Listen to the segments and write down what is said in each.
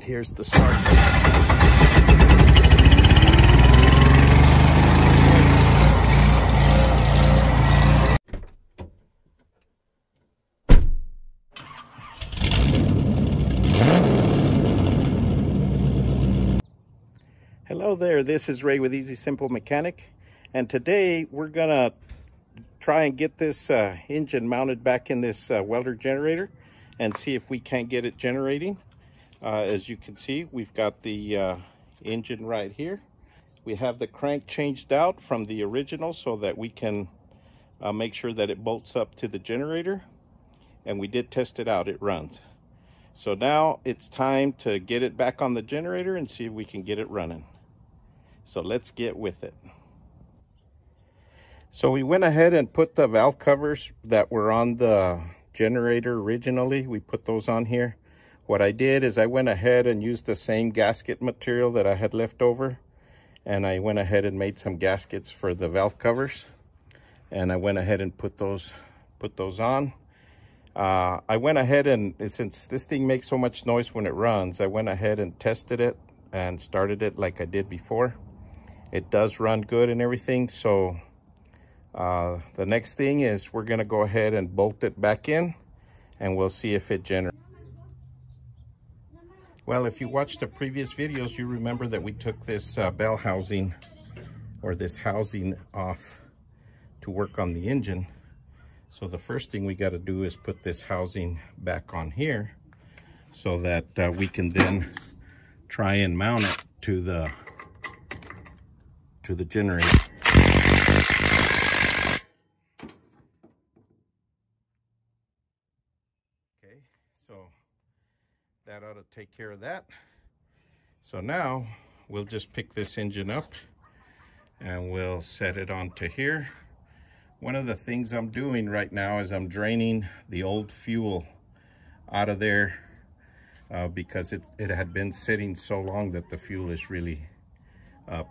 Here's the start. Hello there, this is Ray with Easy Simple Mechanic, and today we're gonna try and get this engine mounted back in this welder generator and see if we can't get it generating. As you can see, we've got the engine right here. We have the crank changed out from the original so that we can make sure that it bolts up to the generator, and we did test it out, it runs. So now it's time to get it back on the generator and see if we can get it running. So let's get with it. So we went ahead and put the valve covers that were on the generator originally. We put those on here. What I did is I went ahead and used the same gasket material that I had left over, and I went ahead and made some gaskets for the valve covers, and I went ahead and put those on. I went ahead and, since this thing makes so much noise when it runs, I went ahead and tested it and started it like I did before. It does run good and everything. So the next thing is we're gonna go ahead and bolt it back in, and we'll see if it generates. Well, if you watched the previous videos, you remember that we took this bell housing, or this housing, off to work on the engine. So the first thing we got to do is put this housing back on here so that we can then try and mount it to the generator. Okay, so that ought to take care of that. So now we'll just pick this engine up and we'll set it onto here. One of the things I'm doing right now is I'm draining the old fuel out of there because it had been sitting so long that the fuel is really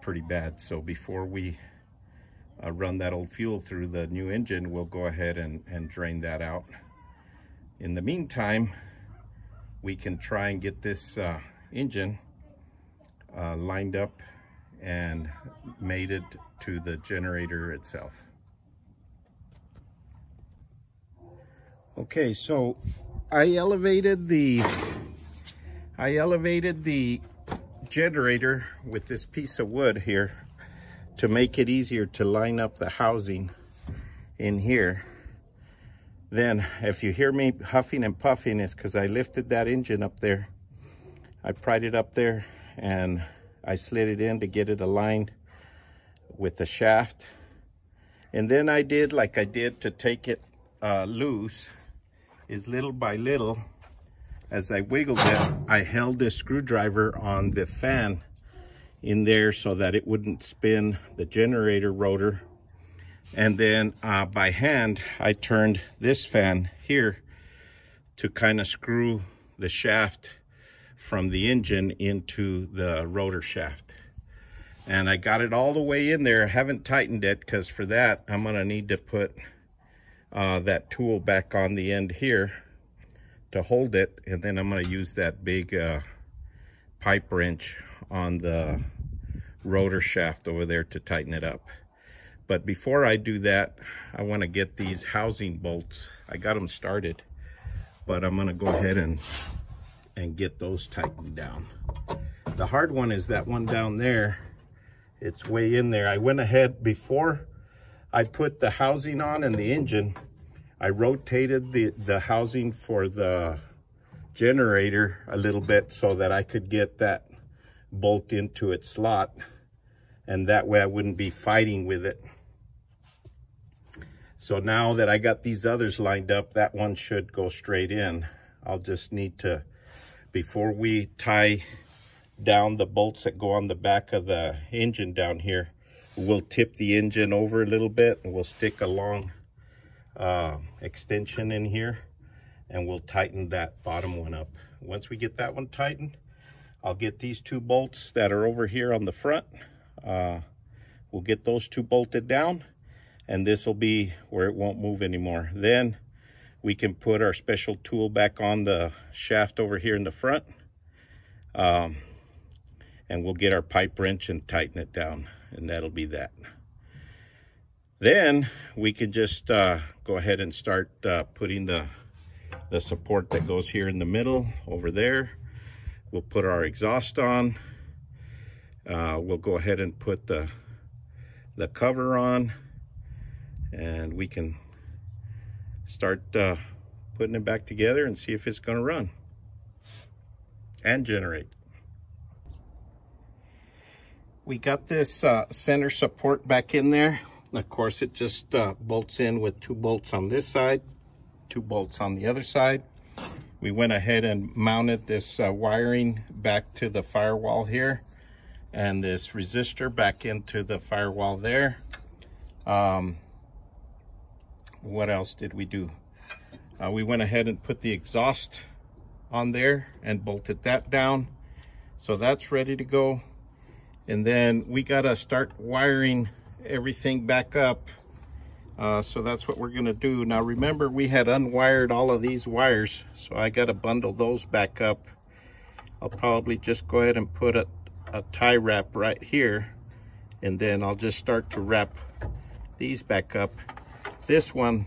pretty bad. So before we run that old fuel through the new engine, we'll go ahead and drain that out. In the meantime, we can try and get this engine lined up and mated to the generator itself. Okay, so I elevated the generator with this piece of wood here to make it easier to line up the housing in here. Then if you hear me huffing and puffing, it's because I lifted that engine up there. I pried it up there and I slid it in to get it aligned with the shaft. And then I did like I did to take it loose, is little by little, as I wiggled it, I held this screwdriver on the fan in there so that it wouldn't spin the generator rotor. And then by hand, I turned this fan here to kind of screw the shaft from the engine into the rotor shaft. And I got it all the way in there. I haven't tightened it because for that, I'm gonna need to put that tool back on the end here to hold it, and then I'm going to use that big pipe wrench on the rotor shaft over there to tighten it up. But before I do that, I want to get these housing bolts. I got them started, but I'm going to go ahead and get those tightened down. The hard one is that one down there. It's way in there. I went ahead before I put the housing on and the engine, I rotated the housing for the generator a little bit so that I could get that bolt into its slot, and that way I wouldn't be fighting with it. So now that I got these others lined up, that one should go straight in. I'll just need to, before we tie down the bolts that go on the back of the engine down here, we'll tip the engine over a little bit and we'll stick a long extension in here, and we'll tighten that bottom one up. Once we get that one tightened, I'll get these two bolts that are over here on the front. We'll get those two bolted down, and this will be where it won't move anymore. Then we can put our special tool back on the shaft over here in the front, And we'll get our pipe wrench and tighten it down, and that'll be that. Then we can just go ahead and start putting the support that goes here in the middle over there. We'll put our exhaust on. We'll go ahead and put the cover on, and we can start putting it back together and see if it's going to run and generate. We got this center support back in there. Of course, it just bolts in with 2 bolts on this side, 2 bolts on the other side. We went ahead and mounted this wiring back to the firewall here, and this resistor back into the firewall there. What else did we do? We went ahead and put the exhaust on there and bolted that down. So that's ready to go. And then we gotta start wiring everything back up. So that's what we're gonna do. Now remember, we had unwired all of these wires, so I gotta bundle those back up. I'll probably just go ahead and put a tie wrap right here, and then I'll just start to wrap these back up. This one,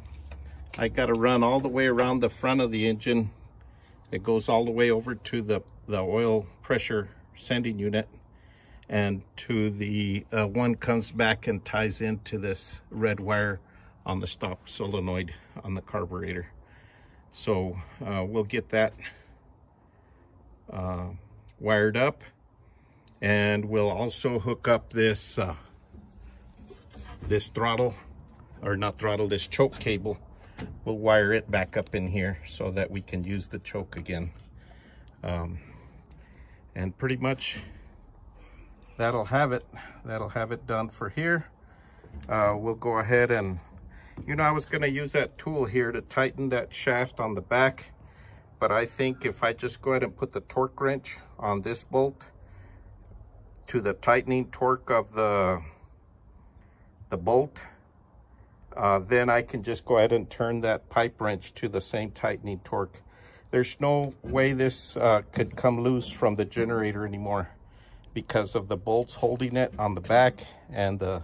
I gotta run all the way around the front of the engine. It goes all the way over to the oil pressure sending unit, and to the one comes back and ties into this red wire on the stop solenoid on the carburetor. So we'll get that wired up, and we'll also hook up this this throttle, or not throttle, this choke cable. We'll wire it back up in here so that we can use the choke again. And pretty much that'll have it done for here. We'll go ahead and, I was going to use that tool here to tighten that shaft on the back, but I think if I just go ahead and put the torque wrench on this bolt to the tightening torque of the bolt, then I can just go ahead and turn that pipe wrench to the same tightening torque. There's no way this could come loose from the generator anymore because of the bolts holding it on the back and the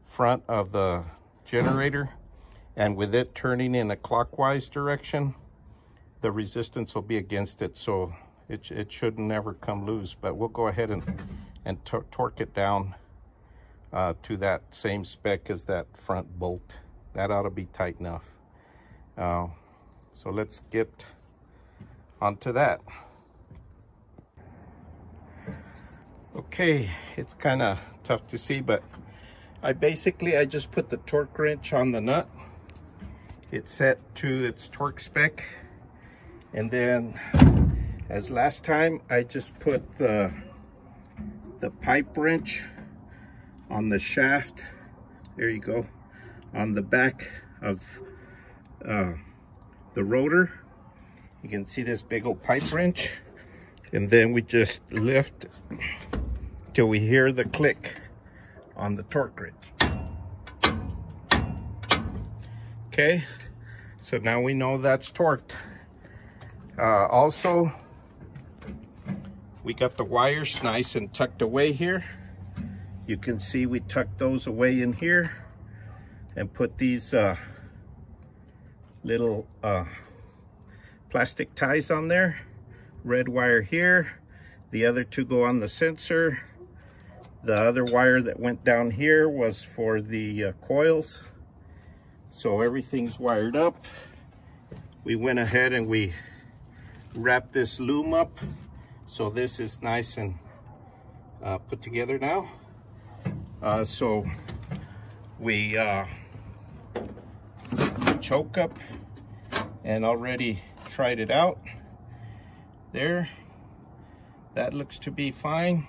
front of the generator. And with it turning in a clockwise direction, the resistance will be against it, so it should never come loose. But we'll go ahead and torque it down to that same spec as that front bolt. That ought to be tight enough. So let's get onto that. Okay, it's kind of tough to see, but I just put the torque wrench on the nut. It's set to its torque spec, and then as last time, I just put the pipe wrench on the shaft. There you go, on the back of the rotor. You can see this big old pipe wrench, and then we just lift till we hear the click on the torque wrench. Okay, so now we know that's torqued. Also, we got the wires nice and tucked away here. You can see we tucked those away in here and put these little plastic ties on there. Red wire here, the other 2 go on the sensor. The other wire that went down here was for the coils. So everything's wired up. We went ahead and we wrapped this loom up, so this is nice and put together now. So we choke up and already tried it out. There, that looks to be fine.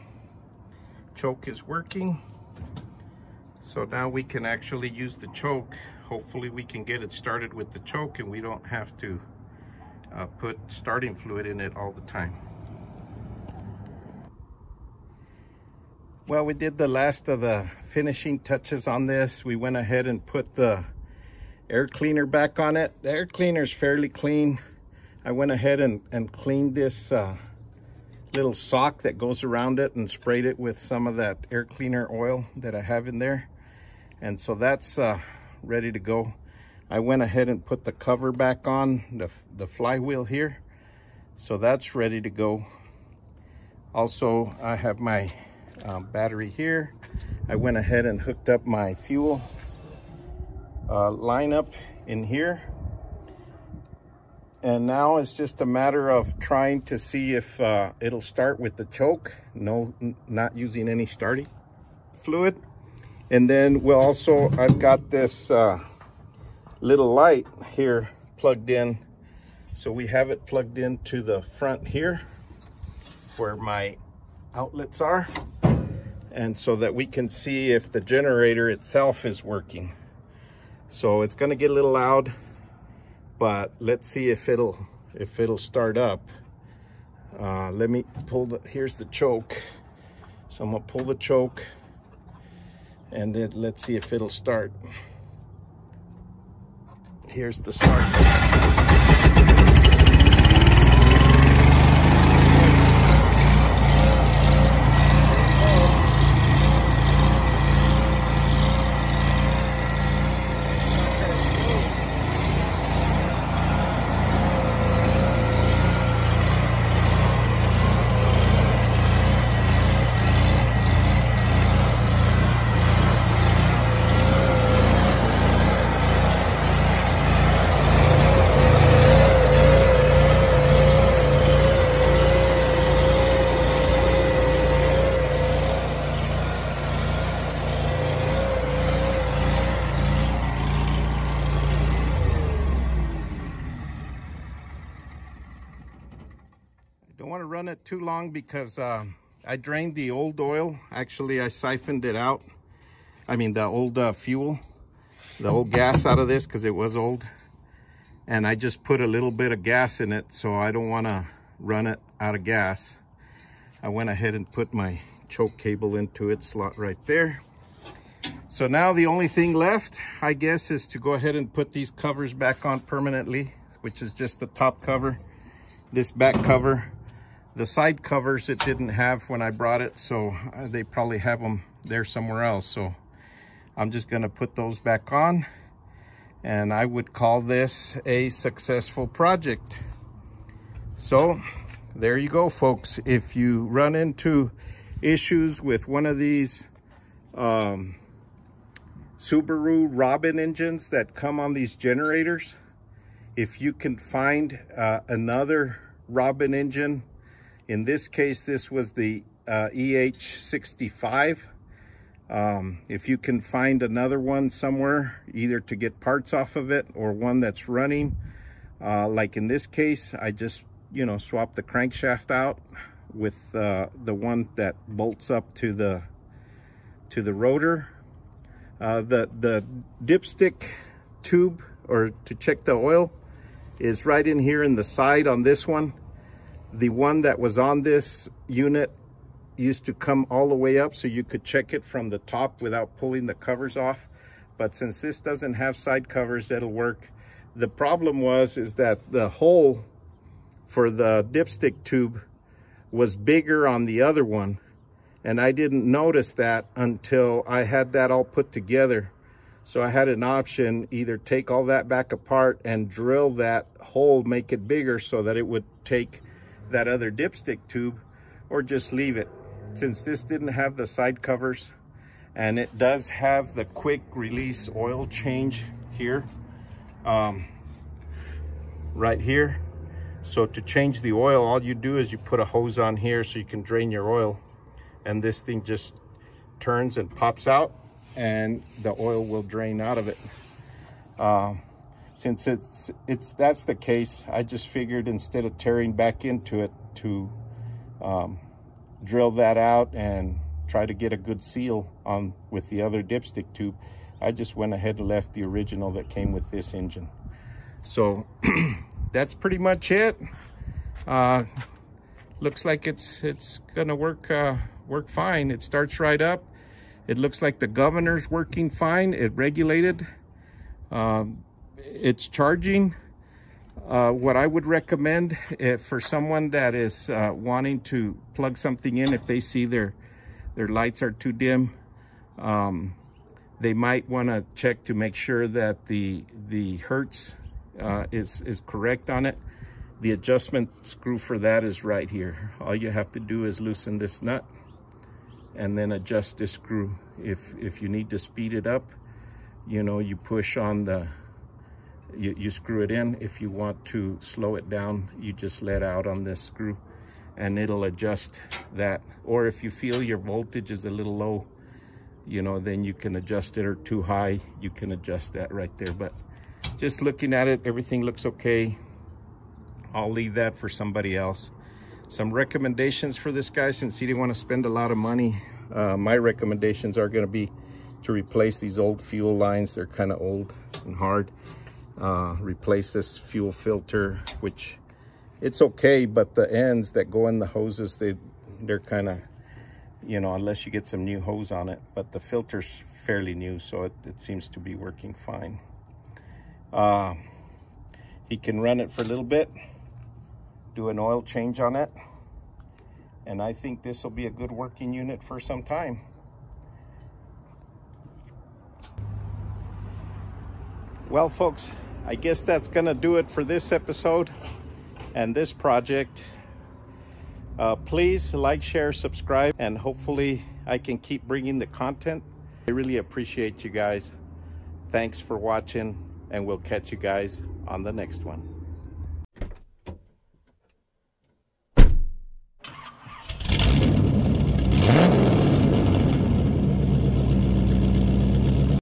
Choke is working. So now we can actually use the choke. Hopefully we can get it started with the choke and we don't have to put starting fluid in it all the time. Well, we did the last of the finishing touches on this. We went ahead and put the air cleaner back on it. The air cleaner is fairly clean. I went ahead and cleaned this little sock that goes around it and sprayed it with some of that air cleaner oil that I have in there. And so that's ready to go. I went ahead and put the cover back on the flywheel here. So that's ready to go. Also, I have my battery here. I went ahead and hooked up my fuel lineup in here. And now it's just a matter of trying to see if it'll start with the choke. No, not using any starting fluid. And then we'll also, I've got this little light here plugged in. So we have it plugged into the front here where my outlets are. And so that we can see if the generator itself is working. So it's gonna get a little loud, but let's see if it'll start up. Let me pull here's the choke. So I'm gonna pull the choke and then let's see if it'll start. Here's the start. Don't want to run it too long because I drained the old oil. Actually, I siphoned it out. I mean, the old fuel, the old gas out of this because it was old. And I just put a little bit of gas in it, so I don't want to run it out of gas. I went ahead and put my choke cable into its slot right there. So now the only thing left, I guess, is to go ahead and put these covers back on permanently, which is just the top cover, this back cover. The side covers it didn't have when I brought it, so they probably have them there somewhere else. So I'm just gonna put those back on, and I would call this a successful project. So there you go, folks. If you run into issues with one of these Subaru Robin engines that come on these generators, if you can find another Robin engine, in this case, this was the EH65. If you can find another one somewhere, either to get parts off of it or one that's running, like in this case, I just, swapped the crankshaft out with the one that bolts up to the rotor. The dipstick tube, or to check the oil, is right in here in the side on this one. The one that was on this unit used to come all the way up so you could check it from the top without pulling the covers off. But since this doesn't have side covers, it'll work. The problem is that the hole for the dipstick tube was bigger on the other one. And I didn't notice that until I had that all put together. So I had an option, either take all that back apart and drill that hole, make it bigger so that it would take that other dipstick tube, or just leave it. Since this didn't have the side covers, and it does have the quick release oil change here, right here. So to change the oil, all you do is you put a hose on here so you can drain your oil, and this thing just turns and pops out, and the oil will drain out of it. Since that's the case, I just figured instead of tearing back into it to drill that out and try to get a good seal on with the other dipstick tube, I just went ahead and left the original that came with this engine. So that's pretty much it. Looks like it's gonna work fine. It starts right up. It looks like the governor's working fine. It regulated. It's charging. What I would recommend for someone that is wanting to plug something in, if they see their lights are too dim, they might want to check to make sure that the hertz is correct on it. The adjustment screw for that is right here. All you have to do is loosen this nut and then adjust this screw. If you need to speed it up, you know, you push on the, you screw it in. If you want to slow it down, you just let out on this screw and it'll adjust that. Or if you feel your voltage is a little low, you know, then you can adjust it, or too high, you can adjust that right there. But just looking at it, everything looks okay. I'll leave that for somebody else. Some recommendations for this guy, since he didn't want to spend a lot of money. My recommendations are going to be to replace these old fuel lines. They're kind of old and hard. Replace this fuel filter, which it's okay, but the ends that go in the hoses, they're kind of, you know, unless you get some new hose on it. But the filter's fairly new, so it seems to be working fine. He can run it for a little bit, do an oil change on it, and I think this will be a good working unit for some time. Well, folks, I guess that's gonna do it for this episode and this project. Please like, share, subscribe, and hopefully I can keep bringing the content. I really appreciate you guys. Thanks for watching, and we'll catch you guys on the next one.